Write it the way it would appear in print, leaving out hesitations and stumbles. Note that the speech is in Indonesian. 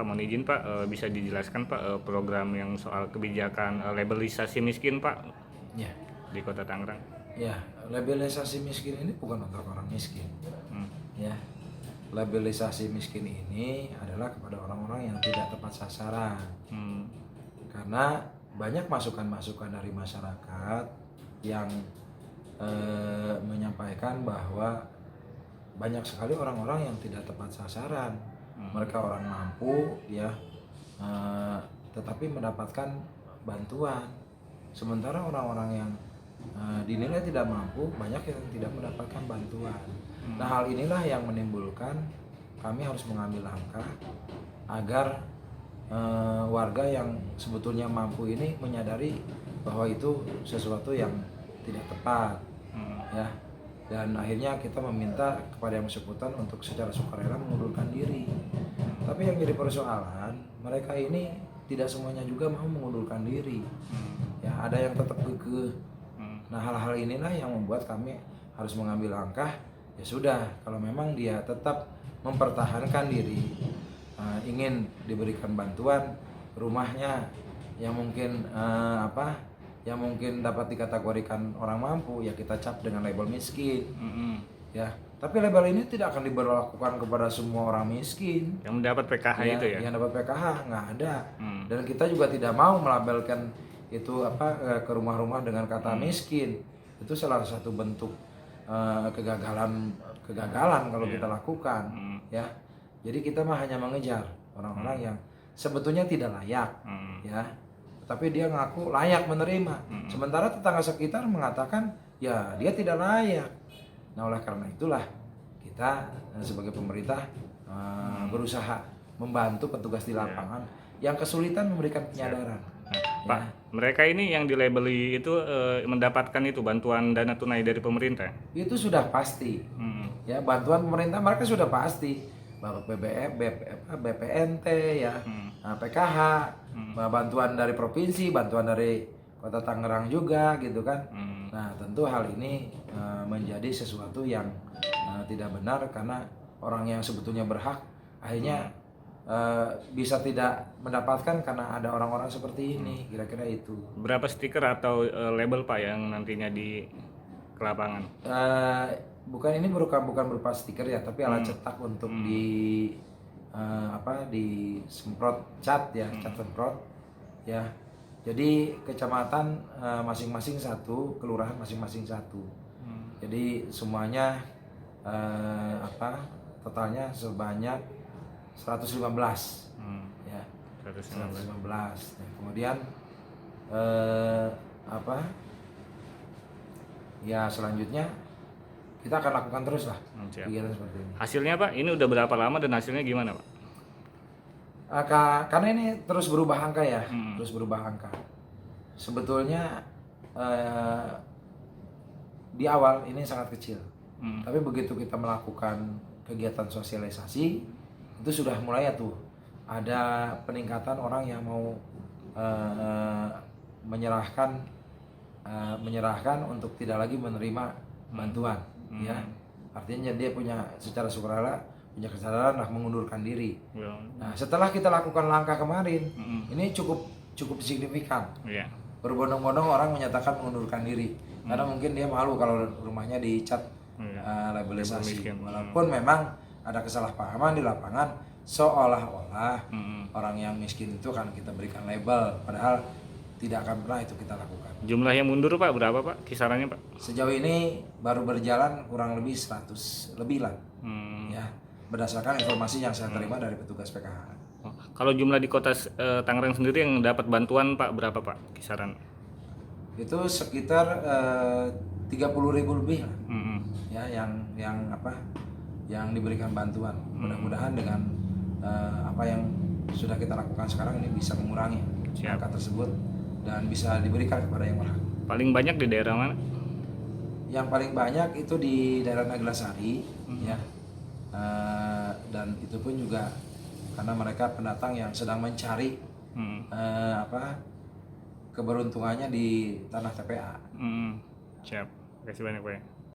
Pak, mohon izin Pak, bisa dijelaskan Pak program yang soal kebijakan labelisasi miskin Pak Ya, di Kota Tangerang? ya, labelisasi miskin ini bukan untuk orang miskin. Hmm. Ya, labelisasi miskin ini adalah kepada orang-orang yang tidak tepat sasaran. Karena banyak masukan-masukan dari masyarakat yang menyampaikan bahwa banyak sekali orang-orang yang tidak tepat sasaran. Mereka orang mampu, ya, tetapi mendapatkan bantuan. Sementara orang-orang yang dinilai tidak mampu, banyak yang tidak mendapatkan bantuan. Nah, hal inilah yang menimbulkan kami harus mengambil langkah agar warga yang sebetulnya mampu ini menyadari bahwa itu sesuatu yang tidak tepat, ya. Dan akhirnya kita meminta kepada yang bersangkutan untuk secara sukarela mengundurkan diri. Tapi yang jadi persoalan, mereka ini tidak semuanya juga mau mengundurkan diri. Ya, ada yang tetap kekeh. Nah, hal-hal inilah yang membuat kami harus mengambil langkah. Ya sudah, kalau memang dia tetap mempertahankan diri, ingin diberikan bantuan, rumahnya yang mungkin yang mungkin dapat dikategorikan orang mampu, ya kita cap dengan label miskin. Ya, tapi label ini tidak akan diberlakukan kepada semua orang miskin Yang mendapat PKH ya, itu ya? yang dapat PKH nggak ada. Dan kita juga tidak mau melabelkan itu ke rumah-rumah dengan kata miskin. Itu salah satu bentuk kegagalan kalau kita lakukan, ya. Jadi kita mah hanya mengejar orang-orang yang sebetulnya tidak layak, ya, tapi dia ngaku layak menerima. Sementara tetangga sekitar mengatakan ya dia tidak layak. Nah, oleh karena itulah kita sebagai pemerintah berusaha membantu petugas di lapangan yang kesulitan memberikan penyadaran. Pak, mereka ini yang dilabeli itu mendapatkan itu bantuan dana tunai dari pemerintah? Itu sudah pasti. Ya, bantuan pemerintah mereka sudah pasti. BBM, BPNT, ya, PKH, bantuan dari provinsi, bantuan dari Kota Tangerang juga, gitu kan. Nah, tentu hal ini menjadi sesuatu yang tidak benar karena orang yang sebetulnya berhak akhirnya bisa tidak mendapatkan karena ada orang-orang seperti ini, kira-kira itu. Berapa stiker atau label Pak yang nantinya di ke lapangan? Bukan berupa stiker ya, tapi alat cetak untuk di semprot cat, ya, cat semprot, ya. Jadi kecamatan masing-masing satu, kelurahan masing-masing satu. Jadi semuanya totalnya sebanyak 115, ya, 115. Nah, kemudian ya selanjutnya kita akan lakukan terus lah kegiatan seperti ini. Hasilnya Pak, ini udah berapa lama dan hasilnya gimana Pak? Karena ini terus berubah angka, ya, terus berubah angka. Sebetulnya di awal ini sangat kecil, tapi begitu kita melakukan kegiatan sosialisasi, itu sudah mulai ya tuh ada peningkatan orang yang mau menyerahkan untuk tidak lagi menerima bantuan, ya. Artinya dia punya secara sukarela punya kesadaran lah mengundurkan diri. Nah, setelah kita lakukan langkah kemarin, ini cukup signifikan. Berbondong-bondong orang menyatakan mengundurkan diri karena mungkin dia malu kalau rumahnya dicat labelisasi. Walaupun memang ada kesalahpahaman di lapangan, seolah-olah orang yang miskin itu kan kita berikan label, padahal tidak akan pernah itu kita lakukan. Jumlah yang mundur Pak berapa Pak kisarannya Pak? Sejauh ini baru berjalan kurang lebih 100 lebih lah, ya, berdasarkan informasi yang saya terima dari petugas PKH. Kalau jumlah di Kota Tangerang sendiri yang dapat bantuan Pak berapa Pak kisaran? Itu sekitar 30.000 lebih lah, ya, yang diberikan bantuan. Mudah-mudahan dengan apa yang sudah kita lakukan sekarang ini bisa mengurangi angka tersebut dan bisa diberikan kepada yang berhak. Paling banyak di daerah mana? Yang paling banyak itu di daerah Naglasari, ya, dan itu pun juga karena mereka pendatang yang sedang mencari keberuntungannya di tanah TPA. Siap, terima kasih banyak Pak.